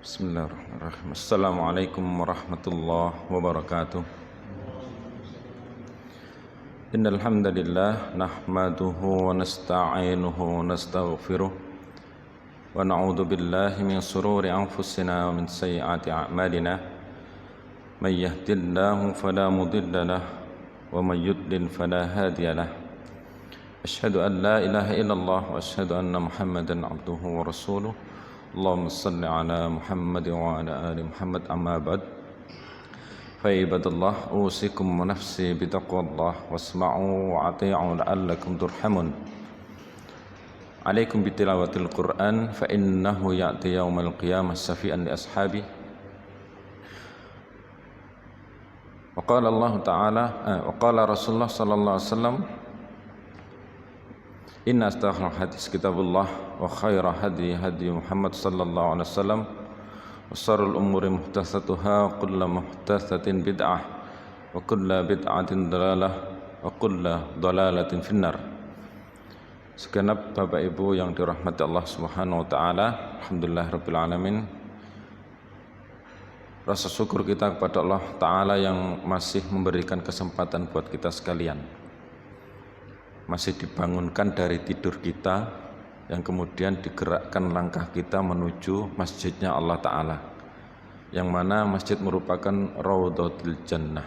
Bismillahirrahmanirrahim. Assalamualaikum warahmatullahi wabarakatuh. Innal hamdalillah nahmaduhu wa nasta'inuhu wa nastaghfiruh wa na'udzu billahi min shururi anfusina wa min sayyiati a'malina. May yahdihillahu fala mudilla lahu wa may yudlil fala hadiya lahu. Asyhadu an la ilaha illallah wa asyhadu anna Muhammadan abduhu wa rasuluh. Allahumma salli ala Muhammad wa ala ali Muhammad, amma ba'd. Fa ibadallah, usikum wa nafsi bitaqwallah wasma'u wa ati'u la'allakum turhamun. Alaikum bitilawatil Qur'an fa innahu ya'ti yaumal qiyamah syafi'an li ashabi. Wa qala Allah ta'ala wa qala Rasulullah sallallahu alaihi wasallam, inna astaghfirul hadis kitabullah wa khairah hadi hadi Muhammad sallallahu alaihi wasallam wa syarrul umuri muhdatsatuha wa kullu muhdatsatin bid'ah wa kullu bid'atin dalalah wa kullu dalalatin finnar. Segenap Bapak Ibu yang dirahmati Allah Subhanahu wa taala, alhamdulillah rabbil alamin. Rasa syukur kita kepada Allah taala yang masih memberikan kesempatan buat kita sekalian, masih dibangunkan dari tidur kita, yang kemudian digerakkan langkah kita menuju masjidnya Allah Ta'ala, yang mana masjid merupakan Raudhatul Jannah,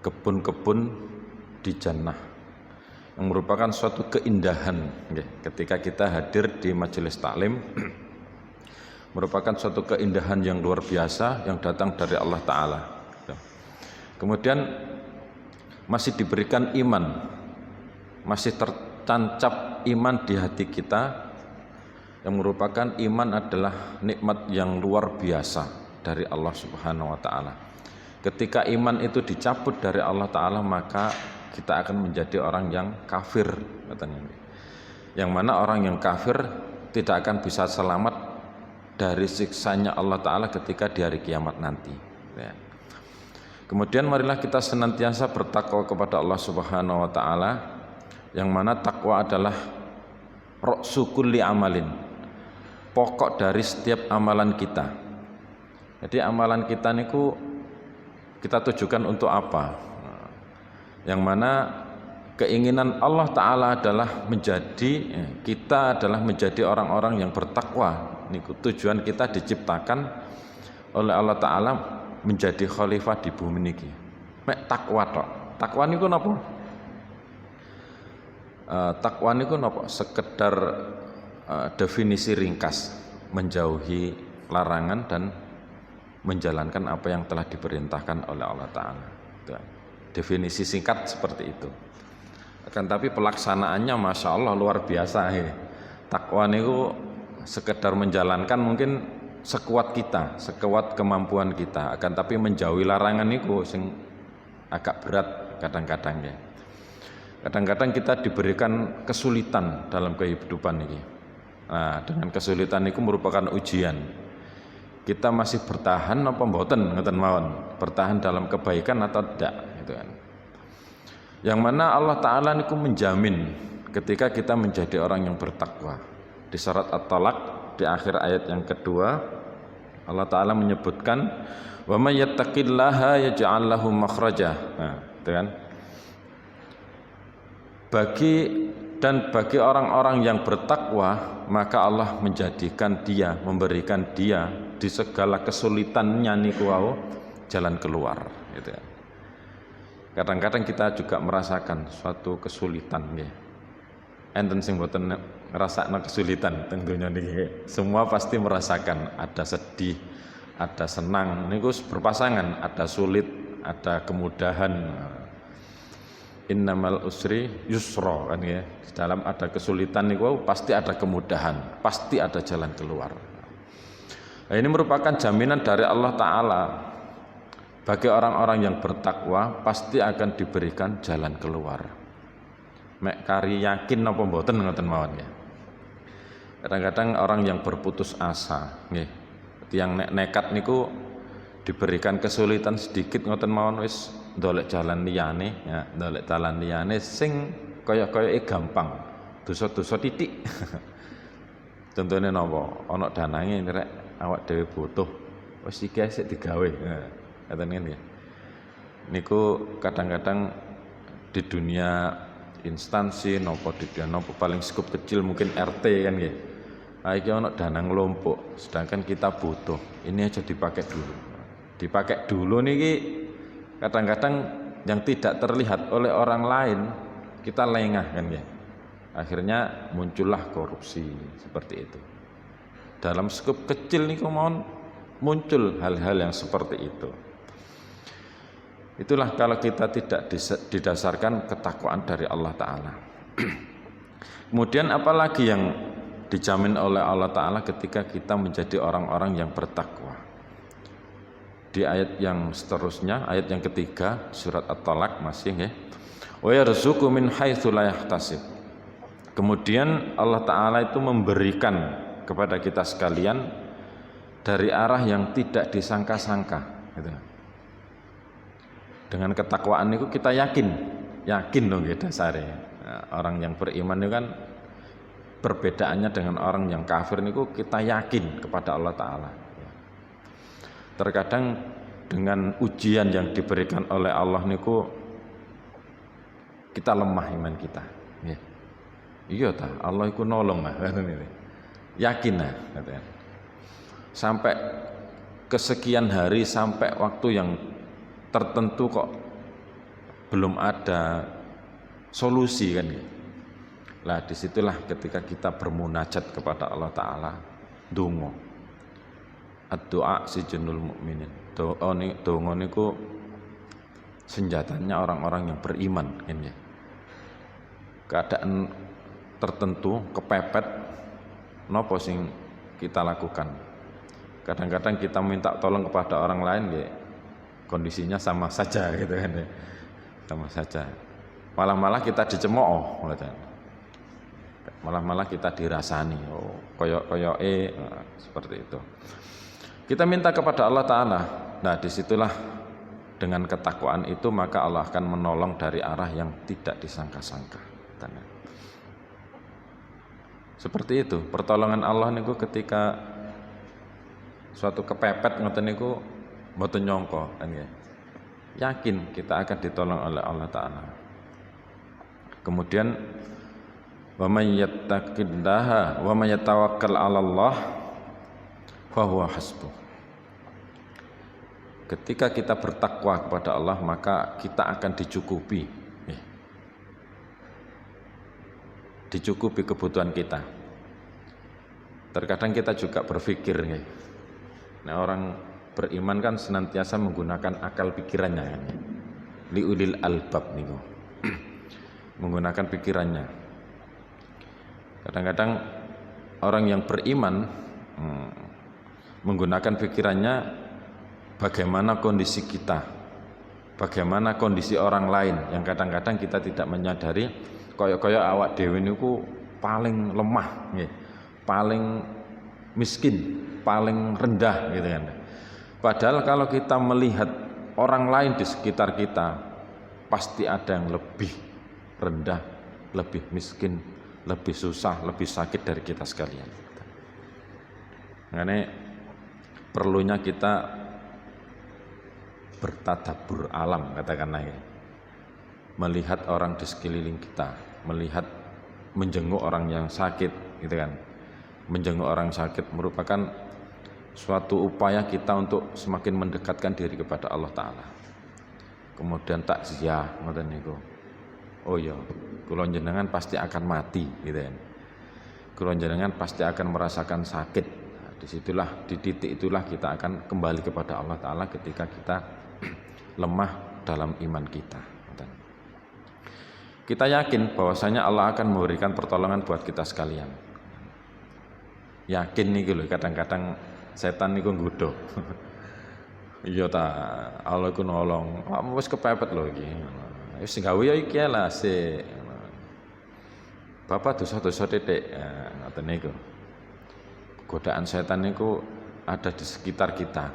kebun-kebun di Jannah, yang merupakan suatu keindahan ketika kita hadir di majelis taklim. Merupakan suatu keindahan yang luar biasa yang datang dari Allah Ta'ala. Kemudian masih diberikan iman, masih tertancap iman di hati kita, yang merupakan iman adalah nikmat yang luar biasa dari Allah Subhanahu wa taala. Ketika iman itu dicabut dari Allah taala, maka kita akan menjadi orang yang kafir, katanya. Yang mana orang yang kafir tidak akan bisa selamat dari siksanya Allah taala ketika di hari kiamat nanti, ya. Kemudian marilah kita senantiasa bertakwa kepada Allah Subhanahu wa taala, yang mana takwa adalah ra'su kulli amalin, pokok dari setiap amalan kita. Jadi amalan kita niku kita tujukan untuk apa? Yang mana keinginan Allah Ta'ala adalah kita adalah menjadi orang-orang yang bertakwa. Niku tujuan kita diciptakan oleh Allah Ta'ala menjadi khalifah di bumi niki. Mek takwa tok. Takwa niku napa? Takwa niku napa? Sekedar definisi ringkas, menjauhi larangan dan menjalankan apa yang telah diperintahkan oleh Allah Ta'ala. Definisi singkat seperti itu. Akan tapi pelaksanaannya Masya Allah luar biasa. Takwa niku sekedar menjalankan mungkin sekuat kita, sekuat kemampuan kita. Akan tapi menjauhi larangan niku sing agak berat kadang-kadang ya. Kadang-kadang kita diberikan kesulitan dalam kehidupan ini. Nah, dengan kesulitan itu merupakan ujian. Kita masih bertahan apa mboten ngoten mawon, bertahan dalam kebaikan atau tidak, gitu kan. Yang mana Allah Ta'ala niku menjamin ketika kita menjadi orang yang bertakwa. Di surat At-Talaq di akhir ayat yang kedua, Allah Ta'ala menyebutkan, wa may yattaqillaha yaj'al lahu makhraja. Nah, gitu kan. Bagi orang-orang yang bertakwa, maka Allah memberikan dia di segala kesulitannya niku wau jalan keluar, gitu ya. Kadang-kadang kita juga merasakan suatu kesulitan ya. Enten sing mboten ngrasakno kesulitan tentunya niki. Semua pasti merasakan, ada sedih, ada senang, niku berpasangan, ada sulit, ada kemudahan. Innamal usri yusra, kan ya. Di dalam ada kesulitan niku pasti ada kemudahan, pasti ada jalan keluar. Nah, ini merupakan jaminan dari Allah Ta'ala. Bagi orang-orang yang bertakwa pasti akan diberikan jalan keluar. Mek kari yakin napa mboten ngoten mawon ya. Kadang-kadang orang yang berputus asa nggih, yang nekat niku diberikan kesulitan sedikit ngoten mawon wis ndolek jalan liyane ya, ndolek dalan liyane sing kaya-kayake gampang, dosa-dosa titik. Contohnya napa? Ana danange rek awak dhewe butuh wis iki sik digawe. Ngoten kan ya. Niku kadang-kadang di dunia instansi nopo di dunia nopo paling skup kecil mungkin RT kan ya. Iki ono dana ngelompok, sedangkan kita butuh. Ini aja dipakai dulu. Dipakai dulu niki kadang-kadang yang tidak terlihat oleh orang lain kita lengah kan ya. Akhirnya muncullah korupsi seperti itu. Dalam skup kecil niku mohon muncul hal-hal yang seperti itu. Itulah kalau kita tidak didasarkan ketakwaan dari Allah Ta'ala. Kemudian apalagi yang dijamin oleh Allah Ta'ala ketika kita menjadi orang-orang yang bertakwa. Di ayat yang seterusnya, ayat yang ketiga, surat At-Talaq masih ya. Wa yarzuqu min haitsu la yahtasib. Kemudian Allah Ta'ala itu memberikan kepada kita sekalian dari arah yang tidak disangka-sangka gitu. Dengan ketakwaan itu kita yakin dong ya dasarnya. Nah, orang yang beriman itu kan perbedaannya dengan orang yang kafir itu kita yakin kepada Allah Ta'ala. Terkadang dengan ujian yang diberikan oleh Allah niku kita lemah iman kita. Ya. Iya ta, Allah iku nolong lah. Yakin lah. Sampai kesekian hari sampai waktu yang tertentu kok belum ada solusi kan ya. Lah disitulah ketika kita bermunajat kepada Allah Ta'ala, donga. Ad-doa sijnul mukminin. Donga niku senjatanya orang-orang yang beriman kan ya. Keadaan tertentu kepepet nopo sing kita lakukan. Kadang-kadang kita minta tolong kepada orang lain ya kondisinya sama saja gitu kan ya. Sama saja. Malah kita dicemooh malah kita dirasani koyoke seperti itu. Kita minta kepada Allah Ta'ala. Nah disitulah dengan ketakwaan itu maka Allah akan menolong dari arah yang tidak disangka-sangka. Seperti itu pertolongan Allah niku ketika suatu kepepet ngoten niku mboten nyangka kan ya. Yakin kita akan ditolong oleh Allah Ta'ala. Kemudian wa may yattaqillaha wa may yatawakkal 'ala Allah fa huwa hasbuh. Ketika kita bertakwa kepada Allah maka kita akan dicukupi. Dicukupi kebutuhan kita. Terkadang kita juga berpikir ya. Nah orang beriman kan senantiasa menggunakan akal pikirannya kan. Liulil albab niku. Menggunakan pikirannya. Kadang-kadang orang yang beriman menggunakan pikirannya bagaimana kondisi kita, bagaimana kondisi orang lain yang kadang-kadang kita tidak menyadari koyok-koyok awak dhewe niku paling lemah nggih, paling miskin, paling rendah gitu kan. Padahal kalau kita melihat orang lain di sekitar kita pasti ada yang lebih rendah, lebih miskin, lebih susah, lebih sakit dari kita sekalian. Makanya perlunya kita bertadabbur alam katakanlah ya. Melihat orang di sekeliling kita, melihat menjenguk orang yang sakit gitu kan. Menjenguk orang sakit merupakan suatu upaya kita untuk semakin mendekatkan diri kepada Allah Ta'ala. Kemudian takziah ngoten niku. Oh iya, kula jenengan pasti akan mati gitu kan. Kula jenengan pasti akan merasakan sakit. Nah, disitulah di titik itulah kita akan kembali kepada Allah Ta'ala ketika kita lemah dalam iman kita. Kita yakin bahwasanya Allah akan memberikan pertolongan buat kita sekalian. Yakin nih lho, kadang-kadang setan niku nggodha. Iya ta, Allah iku nolong. Kamu wis kepepet lho iki. Wis gawe ya iki lah sik. Bapak dosa-dosa titik. Ngoten niku. Godaan setan niku ada di sekitar kita.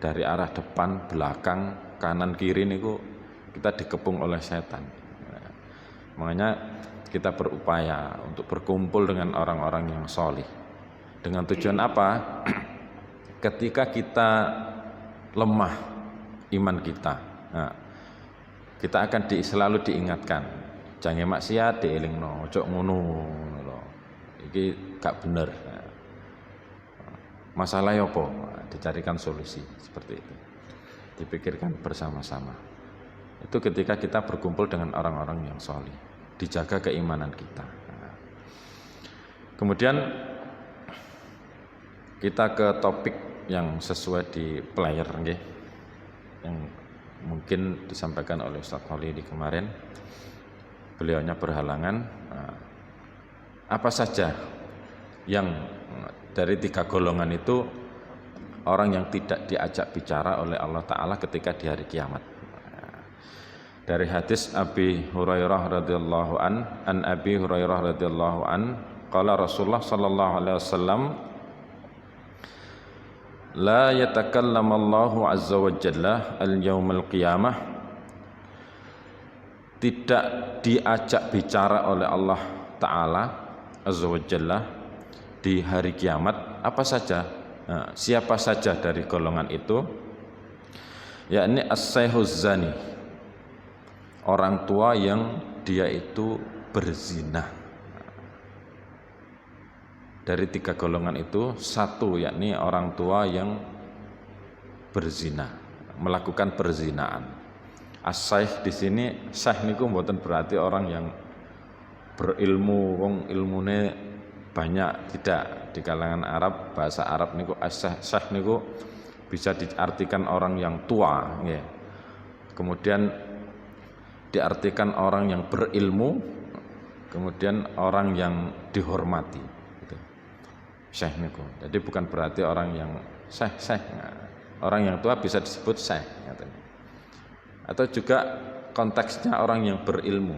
Dari arah depan, belakang, kanan, kiri niku kita dikepung oleh setan. Makanya kita berupaya untuk berkumpul dengan orang-orang yang solih. Dengan tujuan apa? ketika kita lemah iman kita, nah, kita akan selalu diingatkan, jangan maksiat dielingno, ojo ngono lho. Iki gak bener. Nah, masalahnya apa? Dicarikan solusi seperti itu. Dipikirkan bersama-sama. Itu ketika kita berkumpul dengan orang-orang yang solih, dijaga keimanan kita. Nah, kemudian kita ke topik yang sesuai di player, nggih, yang mungkin disampaikan oleh Ustaz Khalidi kemarin. Beliaunya berhalangan. Nah, apa saja yang dari 3 golongan itu orang yang tidak diajak bicara oleh Allah Ta'ala ketika di hari kiamat. Dari hadis Abi Hurairah radhiyallahu an Abi Hurairah radhiyallahu an qala Rasulullah sallallahu alaihi wasallam la yatakallamu Allahu azza wa jalla al-yaumil qiyamah, tidak diajak bicara oleh Allah Ta'ala azza wa jalla di hari kiamat. Apa saja? Nah, siapa saja dari golongan itu? Yakni as-sayhuz zani, orang tua yang dia itu berzina. Dari 3 golongan itu, satu yakni orang tua yang berzina, melakukan perzinaan. As-saih di sini, saih niku mboten berarti orang yang berilmu, wong ilmune banyak, tidak. Di kalangan Arab, bahasa Arab niku as-saih niku bisa diartikan orang yang tua, nggih. Kemudian diartikan orang yang berilmu, kemudian orang yang dihormati, gitu. Syekh niku. Jadi bukan berarti orang yang syekh. Nah, orang yang tua bisa disebut syekh, katanya. Atau juga konteksnya orang yang berilmu,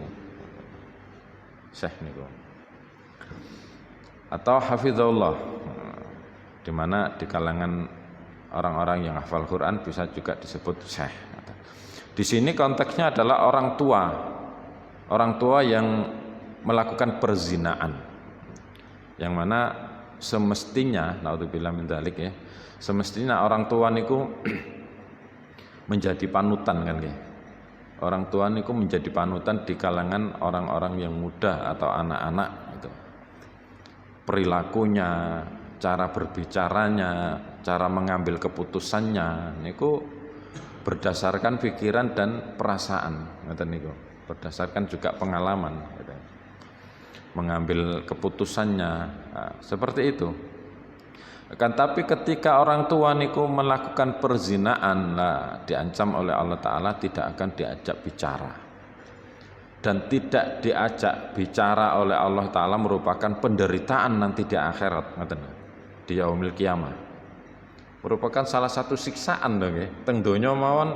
syekh niku. Atau hafizahullah, di mana di kalangan orang-orang yang hafal Quran bisa juga disebut syekh. Di sini konteksnya adalah orang tua yang melakukan perzinaan, yang mana semestinya, naudzubillah min dzalik ya, semestinya orang tua niku menjadi panutan kan ya. Orang tua niku menjadi panutan di kalangan orang-orang yang muda atau anak-anak gitu. Perilakunya, cara berbicaranya, cara mengambil keputusannya niku berdasarkan pikiran dan perasaan, ngoten niku. Berdasarkan juga pengalaman, gitu. Mengambil keputusannya, nah, seperti itu. Kan tapi ketika orang tua niku melakukan perzinaan, lah diancam oleh Allah Ta'ala tidak akan diajak bicara. Dan tidak diajak bicara oleh Allah Ta'ala merupakan penderitaan nanti di akhirat, di yaumil qiyamah. Merupakan salah satu siksaan dong nggih. Teng donya mawon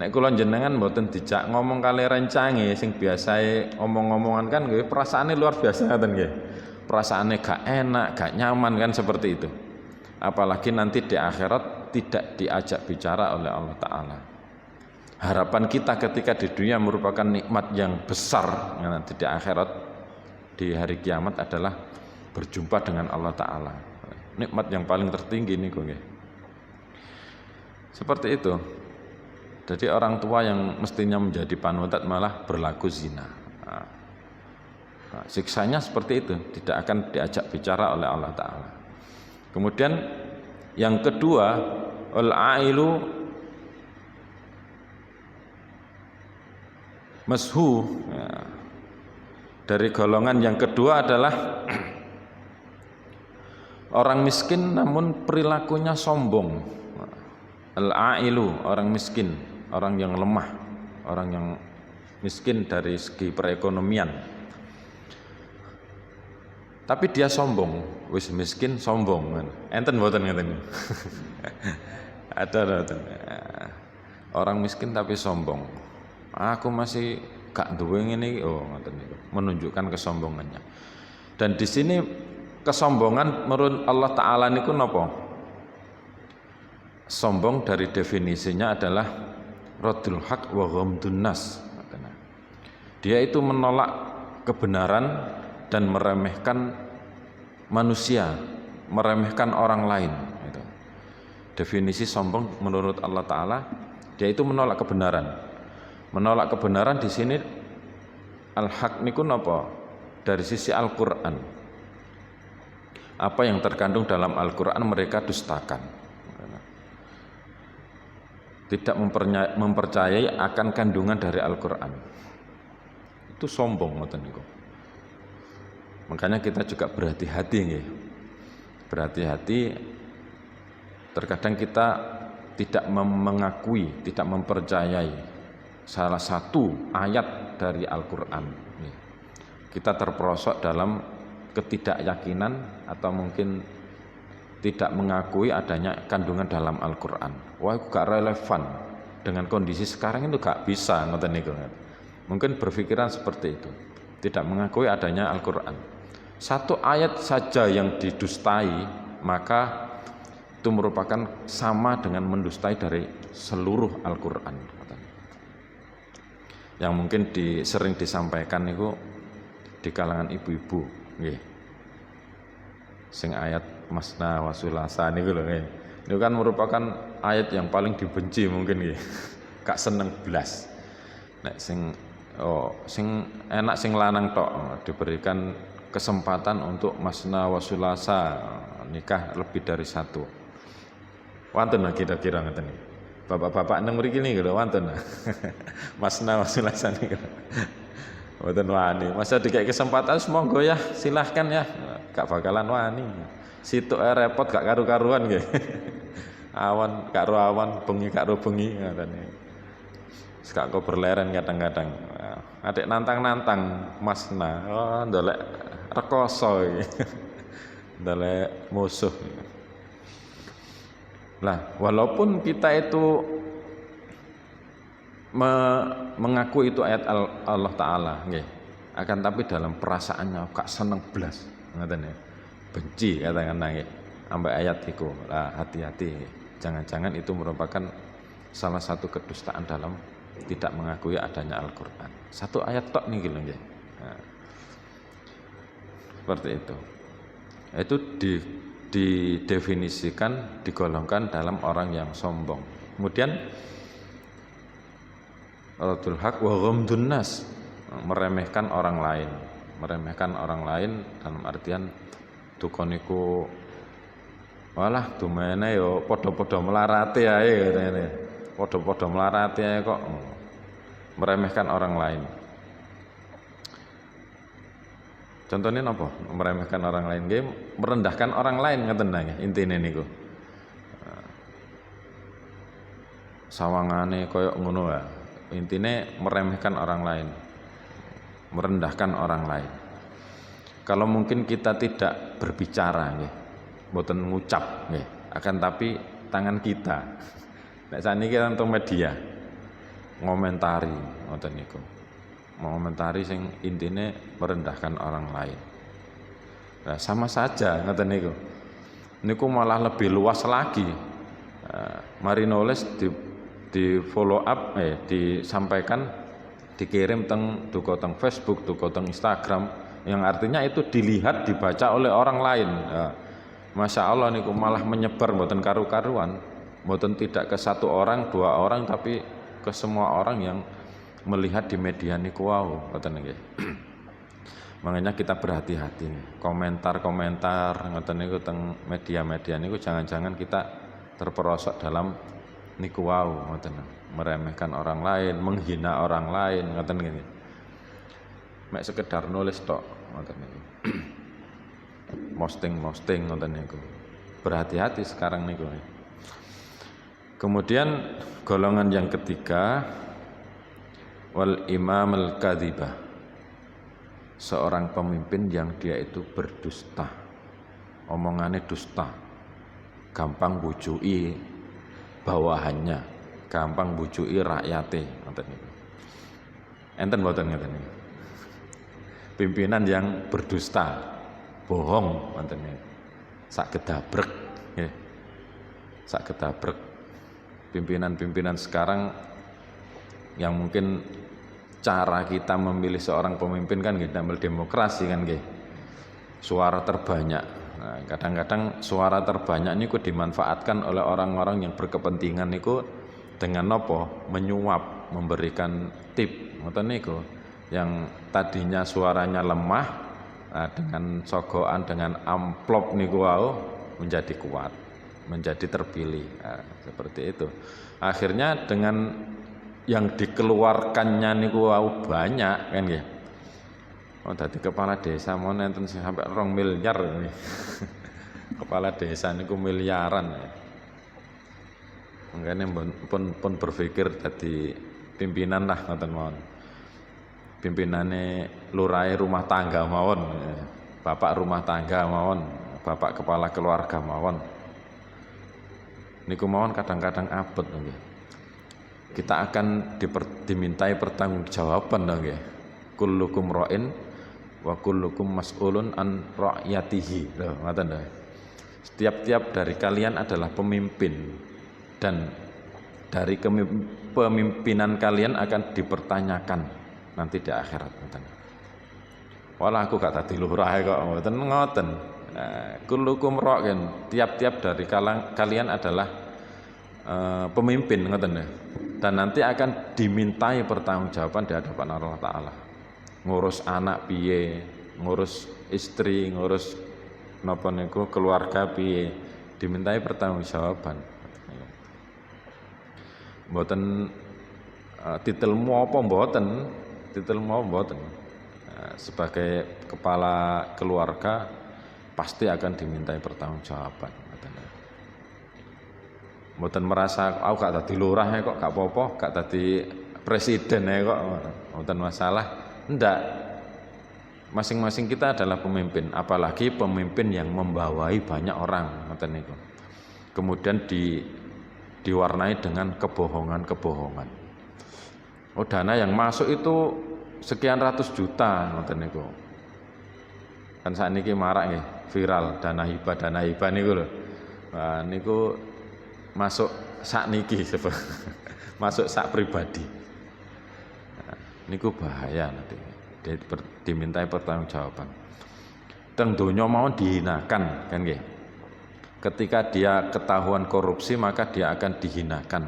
nek kula jenengan mboten dijak ngomong kali rencange sing biasae omong-omongan kan nggih, perasaane luar biasa ngoten nggih. Perasaane gak enak, gak nyaman kan seperti itu. Apalagi nanti di akhirat tidak diajak bicara oleh Allah Ta'ala. Harapan kita ketika di dunia merupakan nikmat yang besar, nanti di akhirat di hari kiamat adalah berjumpa dengan Allah Ta'ala. Nikmat yang paling tertinggi nih kok. Seperti itu. Jadi orang tua yang mestinya menjadi panutan malah berlaku zina. Nah, siksanya seperti itu, tidak akan diajak bicara oleh Allah Ta'ala. Kemudian yang kedua, al-ailu mashu. Ya. Dari golongan yang kedua adalah orang miskin namun perilakunya sombong. Al-ailu, orang miskin, orang yang lemah, orang yang miskin dari segi perekonomian. Tapi dia sombong, wis miskin sombong. Enten mboten ngeten. Ada. Orang miskin tapi sombong. Aku masih gak duwe ngene iki, oh ngoten niku. Menunjukkan kesombongannya. Dan di sini kesombongan menurut Allah Ta'ala niku napa? Sombong dari definisinya adalah raddul haq wa ghamdun nas. Dia itu menolak kebenaran dan meremehkan manusia, meremehkan orang lain. Definisi sombong menurut Allah Ta'ala, dia itu menolak kebenaran. Menolak kebenaran di sini al-haq niku napa? Dari sisi Al-Qur'an. Apa yang terkandung dalam Al-Qur'an mereka dustakan. Tidak mempercayai akan kandungan dari Al-Qur'an. Itu sombong ngoten niku. Makanya kita juga berhati-hati nggih. Berhati-hati, terkadang kita tidak mengakui, tidak mempercayai salah satu ayat dari Al-Qur'an. Kita terperosok dalam ketidakyakinan atau mungkin tidak mengakui adanya kandungan dalam Al-Qur'an. Wah, itu gak relevan dengan kondisi sekarang, itu gak bisa ngoten niku. Mungkin berpikiran seperti itu, tidak mengakui adanya Al-Qur'an. Satu ayat saja yang didustai, maka itu merupakan sama dengan mendustai dari seluruh Al-Qur'an. Yang mungkin sering disampaikan itu di kalangan ibu-ibu, nggih. Sing ayat masna wa sulasa niku lho nggih. Itu kan merupakan ayat yang paling dibenci mungkin nggih. Gak seneng blas. Nek sing enak sing lanang tok diberikan kesempatan untuk masna wa sulasa, nikah lebih dari satu. Wonten kira-kira ngeten iki. Bapak-bapak nang mriki niku lho wonten. Masna wa sulasa niku. Mboten wani. Masa dikai kesempatan monggo ya, silahkan ya. Gak bakalan wani. Situk repot gak karu-karuan nggih. Awan karo awan, bengi karo bengi ngoten iki. Gak kok berleren kadang-kadang. Adik nantang-nantang masna. Oh, ndolek rekoso iki. Ndolek musuh. Lah, walaupun kita itu mengaku itu ayat Allah Ta'ala nggih, akan tapi dalam perasaannya gak seneng blas ngoten ya, benci katakan nggih ambek ayat iku. Lah, hati-hati, jangan-jangan itu merupakan salah satu kedustaan dalam tidak mengakui adanya Al-Qur'an. Satu ayat tok niki lho nggih. Nah, seperti itu. Itu didefinisikan, digolongkan dalam orang yang sombong. Kemudian radul haq wa ghamdun nas, meremehkan orang lain. Meremehkan orang lain dalam artian dukoniku walah dumene yo padha-padha melarate ae ngene. Padha-padha melarate ae kok. Meremehkan orang lain. Contohnya apa? Meremehkan orang lain nggih, merendahkan orang lain ngoten nggih intine niku. Sawangane koyo ngono wae. Intine meremehkan orang lain. Merendahkan orang lain. Kalau mungkin kita tidak berbicara nggih, mboten ngucap nggih, akan tapi tangan kita. Nek saniki nang media ngomentari ngoten niku. Mengomentari sing intine merendahkan orang lain. Nah, sama saja ngoten niku. Niku malah lebih luas lagi. Mari nulis di follow up, disampaikan, dikirim duka teng Facebook, duka teng Instagram, yang artinya itu dilihat, dibaca oleh orang lain. Masya Allah niku malah menyebar mboten karu-karuan, mboten tidak ke satu orang, dua orang, tapi ke semua orang yang melihat di media niku wau ngoten nggih. Makanya kita berhati-hati. Komentar-komentar ngoten niku teng media-media niku jangan-jangan kita terperosok dalam niku wau ngoten. Meremehkan orang lain, menghina orang lain ngoten nggih. Mek sekedar nulis tok ngoten niku. Posting ngoten niku. Berhati-hati sekarang niku. Kemudian golongan yang ketiga, wal imam al-kadzibah, seorang pemimpin yang dia itu berdusta, omongannya dusta, gampang bujui bawahannya, gampang bujui rakyate ngoten niku. Enten mboten ngoten niku. Pimpinan yang berdusta, bohong ngoten niku. Sak gedabrek nggih. Sak gedabrek. Pimpinan-pimpinan sekarang yang mungkin cara kita memilih seorang pemimpin kan nggih damel demokrasi kan nggih. Suara terbanyak. Nah, kadang-kadang suara terbanyak niku dimanfaatkan oleh orang-orang yang berkepentingan niku dengan apa? Menyuap, memberikan tip, ngoten niku. Yang tadinya suaranya lemah, nah, dengan sogokan, dengan amplop niku wau menjadi kuat, menjadi terpilih. Nah, seperti itu. Akhirnya dengan yang dikeluarkannya niku wau banyak kan ya. Oh, dadi kepala desa mau nenten sampai 2 miliar ini. Kepala desa niku miliaran ya. Makanya pun berpikir tadi pimpinan lah ngoten mawon. Pimpinane lurahe rumah tangga mawon, bapak rumah tangga mawon, bapak kepala keluarga mawon. Niku mawon kadang-kadang abot nggih. Kita akan dimintai pertanggungjawaban nggih. Kullukum ra'in wa kullukum mas'ulun an ra'yatihi. Loh, ngoten lho. Setiap-tiap dari kalian adalah pemimpin dan dari kepemimpinan kalian akan dipertanyakan nanti di akhirat ngoten. Walah aku gak dadi lurah kok ngoten. Kullukum ra'in, tiap-tiap dari kalian adalah pemimpin ngoten lho. Dan nanti akan dimintai pertanggungjawaban di hadapan Allah Ta'ala. Ngurus anak piye, ngurus istri, ngurus napa niku keluarga piye, dimintai pertanggungjawaban. Mboten titelmu apa mboten. Sebagai kepala keluarga pasti akan dimintai pertanggungjawaban. Mboten merasa aku gak dadi lurah kok gak apa-apa, gak dadi presiden kok mboten masalah. Ndak. Masing-masing kita adalah pemimpin, apalagi pemimpin yang membawai banyak orang ngoten niku. Kemudian diwarnai dengan kebohongan-kebohongan. Oh, dana yang masuk itu sekian ratus juta ngoten niku. Kan sakniki marak nggih, viral dana hibah niku lho. Nah, niku masuk sakniki masuk sak pribadi. Nah, niku bahaya nanti. Dimintai pertanggungjawaban. Teng donya mau dihinakan kan nggih. Ketika dia ketahuan korupsi maka dia akan dihinakan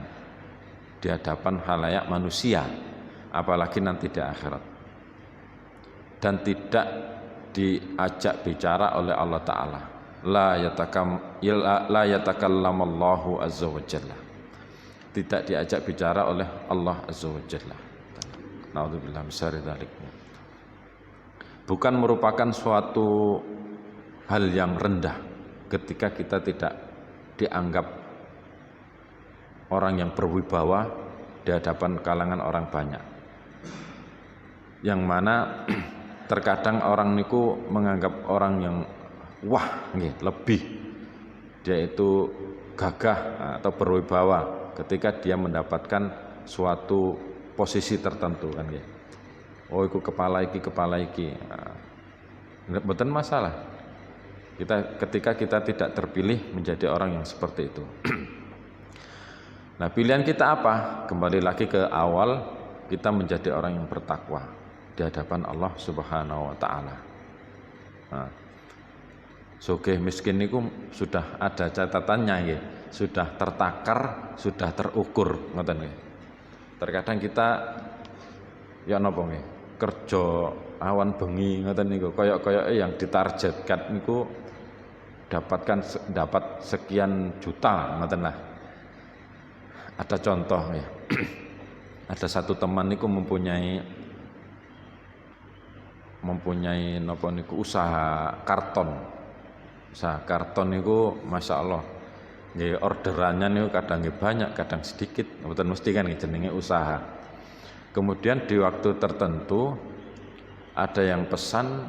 di hadapan khalayak manusia, apalagi nanti di akhirat. Dan tidak diajak bicara oleh Allah Ta'ala. La yatakallamallahu azza wa jalla. Tidak diajak bicara oleh Allah azza wa jalla. Na'udzubillah min syarri dzalik. Bukan merupakan suatu hal yang rendah ketika kita tidak dianggap orang yang berwibawa di hadapan kalangan orang banyak. Yang mana terkadang orang niku menganggap orang yang wah nggih, lebih dia itu gagah atau berwibawa ketika dia mendapatkan suatu posisi tertentu kan nggih. Oh, iku kepala iki. Mboten masalah. Ketika kita tidak terpilih menjadi orang yang seperti itu. Nah, pilihan kita apa? Kembali lagi ke awal, kita menjadi orang yang bertakwa di hadapan Allah Subhanahu wa taala. Nah, sugih miskin niku sudah ada catatannya nggih, sudah tertakar, sudah terukur ngoten nggih. Terkadang kita ya napa nggih, kerja awan bengi ngoten niku, kaya yang ditargetkan niku dapat sekian juta ngoten lah. Ada contoh ya. Ada satu teman niku mempunyai napa niku usaha karton. Usaha karton niku masyaallah nggih, orderannya niku kadang nggih banyak, kadang sedikit, mboten mesti kan jenenge usaha. Kemudian di waktu tertentu ada yang pesan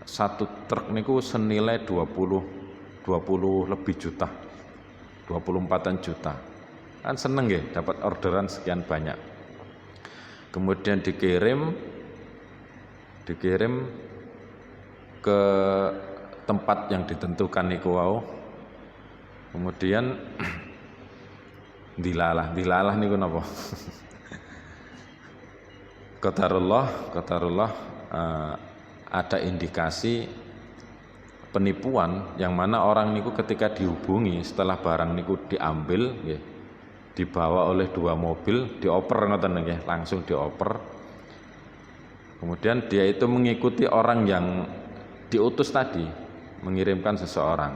satu truk niku senilai 20 lebih juta, 24-an juta. Kan seneng nggih dapat orderan sekian banyak. Kemudian dikirim ke tempat yang ditentukan niku wau. Kemudian dilalah niku napa? Qadarullah ada indikasi penipuan yang mana orang niku ketika dihubungi setelah barang niku diambil nggih, dibawa oleh 2 mobil, dioper ngoten nggih, langsung dioper. Kemudian dia itu mengikuti orang yang diutus tadi, mengirimkan seseorang.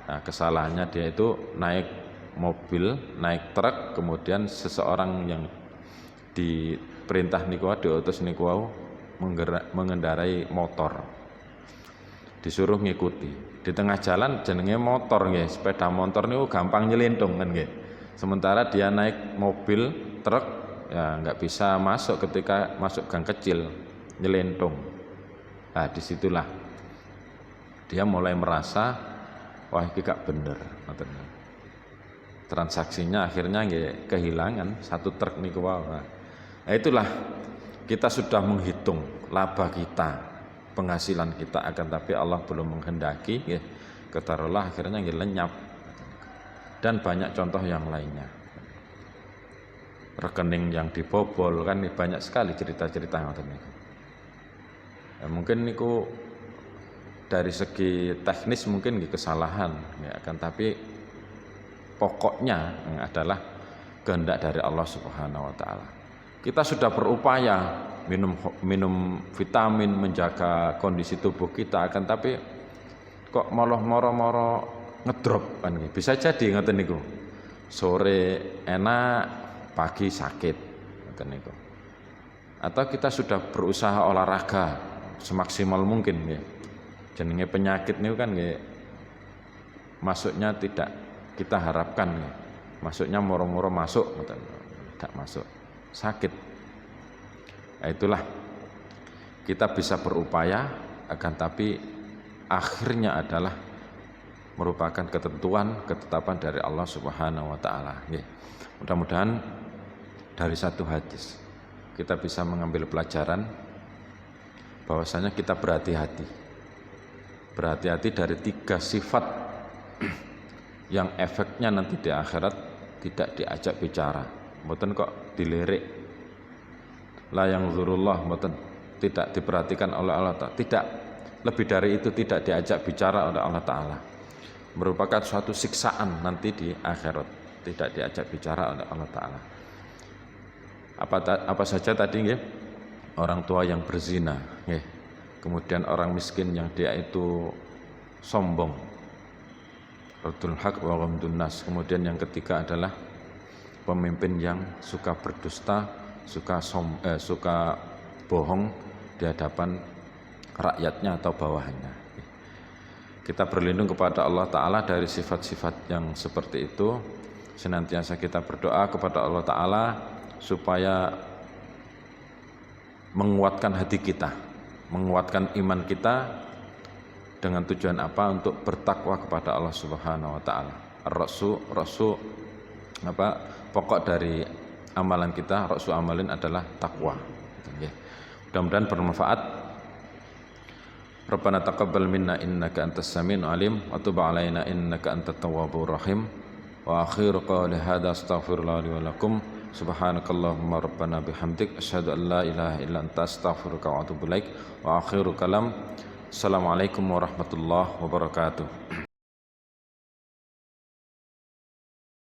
Nah, kesalahannya dia itu naik mobil, naik truk, kemudian seseorang yang diperintah niku diutus niku mengendarai motor. Disuruh ngikuti. Di tengah jalan jenenge motor nggih, sepeda motor niku gampang nyelentung kan nggih. Sementara dia naik mobil, truk ya nggak bisa masuk ketika masuk gang kecil, nyelentung. Nah, disitulah dia mulai merasa wah ini gak bener. Transaksinya akhirnya nggih kehilangan 1 truk niku wae. Nah, itulah kita sudah menghitung laba kita, penghasilan kita, akan tapi Allah belum menghendaki nggih, ketaruhlah akhirnya nggih lenyap. Dan banyak contoh yang lainnya. Rekening yang dibobol kan banyak sekali cerita-cerita ngoten niku. Ya, mungkin niku dari segi teknis mungkin kesalahan ya, akan tapi pokoknya adalah kehendak dari Allah Subhanahu wa taala. Kita sudah berupaya minum vitamin, menjaga kondisi tubuh kita, akan tapi kok moro-moro ngedrop kan gitu. Bisa jadi ngoten niku. Sore enak, pagi sakit ngoten niku. Atau kita sudah berusaha olahraga semaksimal mungkin ya. Jenenge penyakit niku kan nggih masuknya tidak kita harapkan ya. Masuknya moro-moro masuk ngoten. Tidak masuk. Sakit. Nah, itulah kita bisa berupaya, akan tapi akhirnya adalah merupakan ketetapan dari Allah Subhanahu wa taala. Mudah-mudahan dari satu hadis kita bisa mengambil pelajaran bahwasanya kita berhati-hati. Berhati-hati dari 3 sifat yang efeknya nanti di akhirat tidak diajak bicara. Mboten kok dilirik. La yang zurullah, mboten tidak diperhatikan oleh Allah Ta'ala. Tidak, lebih dari itu tidak diajak bicara oleh Allah Ta'ala. Merupakan suatu siksaan nanti di akhirat, tidak diajak bicara oleh Allah Ta'ala. Apa saja tadi nggih? Orang tua yang berzina nggih. Kemudian orang miskin yang dia itu sombong, radul haq wa ghamdun nas. Kemudian yang ketiga adalah pemimpin yang suka berdusta, suka bohong di hadapan rakyatnya atau bawahannya. Kita berlindung kepada Allah Ta'ala dari sifat-sifat yang seperti itu. Senantiasa kita berdoa kepada Allah Ta'ala supaya menguatkan hati kita, menguatkan iman kita, dengan tujuan apa? Untuk bertakwa kepada Allah Subhanahu wa taala. Rasul pokok dari amalan kita, rasul amalin adalah takwa. Mudah-mudahan bermanfaat. Rabbana taqabbal minna innaka antas samiul alim wa tub alaina innaka antat tawwabur rahim. Wa akhiru qawli hadza astaghfirullah li wa lakum. Subhanakallahumma rabbana bihamdik asyhadu an la ilaha illa anta astaghfiruka wa atubu ilaik. Wa akhiru kalam. Assalamualaikum warahmatullahi wabarakatuh.